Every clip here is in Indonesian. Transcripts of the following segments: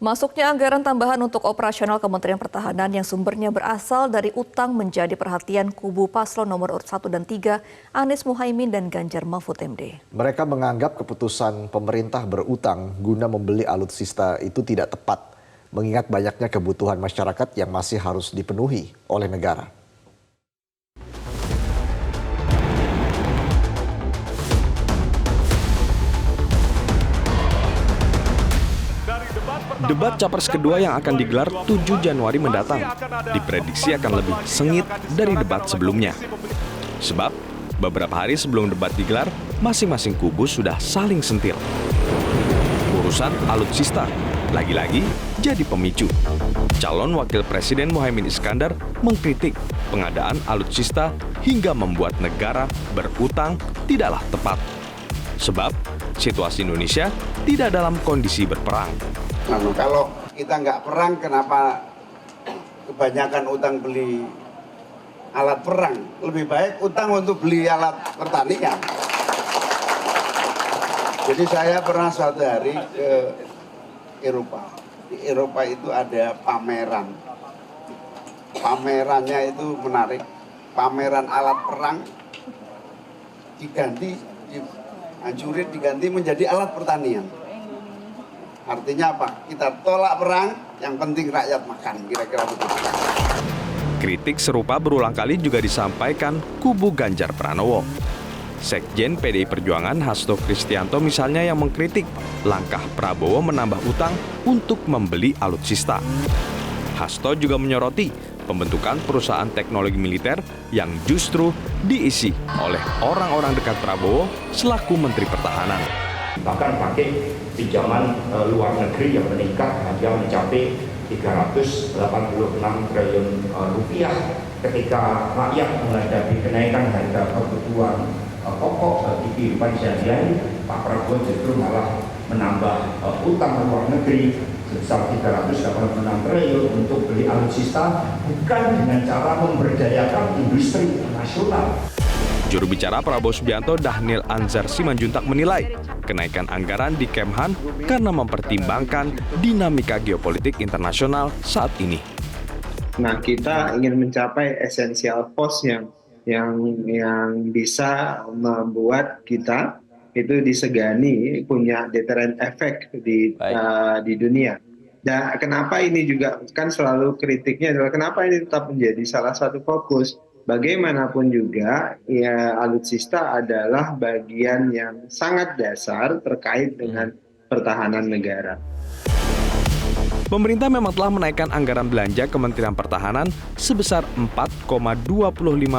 Masuknya anggaran tambahan untuk operasional Kementerian Pertahanan yang sumbernya berasal dari utang menjadi perhatian kubu paslon nomor urut 1 dan 3, Anies Muhaimin dan Ganjar Mahfud MD. Mereka menganggap keputusan pemerintah berutang guna membeli alutsista itu tidak tepat, mengingat banyaknya kebutuhan masyarakat yang masih harus dipenuhi oleh negara. Debat capres kedua yang akan digelar 7 Januari mendatang diprediksi akan lebih sengit dari debat sebelumnya. Sebab, beberapa hari sebelum debat digelar, masing-masing kubu sudah saling sentil. Urusan alutsista lagi-lagi jadi pemicu. Calon Wakil Presiden Muhaimin Iskandar mengkritik pengadaan alutsista hingga membuat negara berutang tidaklah tepat. Sebab, situasi Indonesia tidak dalam kondisi berperang. Kalau kita nggak perang, kenapa kebanyakan utang beli alat perang? Lebih baik utang untuk beli alat pertanian. Jadi saya pernah suatu hari ke Eropa. Di Eropa itu ada pameran. Pamerannya itu menarik. Pameran alat perang dihancurin, diganti menjadi alat pertanian. Artinya apa? Kita tolak perang, yang penting rakyat makan, kira-kira begitu. Kritik serupa berulang kali juga disampaikan kubu Ganjar Pranowo. Sekjen PDI Perjuangan Hasto Kristianto misalnya yang mengkritik langkah Prabowo menambah utang untuk membeli alutsista. Hasto juga menyoroti pembentukan perusahaan teknologi militer yang justru diisi oleh orang-orang dekat Prabowo selaku Menteri Pertahanan. Bahkan pakai pinjaman luar negeri yang meningkat hingga mencapai 386 triliun rupiah ketika rakyat menghadapi kenaikan harga kebutuhan pokok bagi kehidupan sehari-hari. Pak Prabowo justru malah menambah utang luar negeri sebesar 386 triliun untuk beli alutsista, bukan dengan cara memberdayakan industri nasional. Juru bicara Prabowo Subianto Dhanil Anzar Simanjuntak menilai kenaikan anggaran di Kemhan karena mempertimbangkan dinamika geopolitik internasional saat ini. Nah, kita ingin mencapai essential cost yang bisa membuat kita itu disegani, punya deterrent effect di dunia. Dan kenapa ini juga kan selalu kritiknya adalah kenapa ini tetap menjadi salah satu fokus. Bagaimanapun juga, ya, alutsista adalah bagian yang sangat dasar terkait dengan pertahanan negara. Pemerintah memang telah menaikkan anggaran belanja Kementerian Pertahanan sebesar 4,25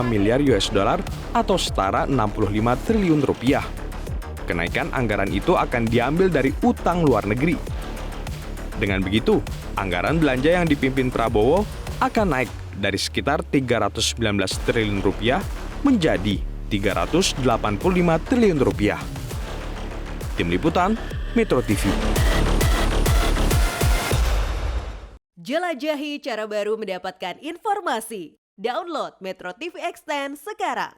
miliar US dollar atau setara 65 triliun rupiah. Kenaikan anggaran itu akan diambil dari utang luar negeri. Dengan begitu, anggaran belanja yang dipimpin Prabowo akan naik dari sekitar 319 triliun rupiah menjadi 385 triliun rupiah. Tim Liputan, Metro TV. Jelajahi cara baru mendapatkan informasi. Download Metro TV Extend sekarang.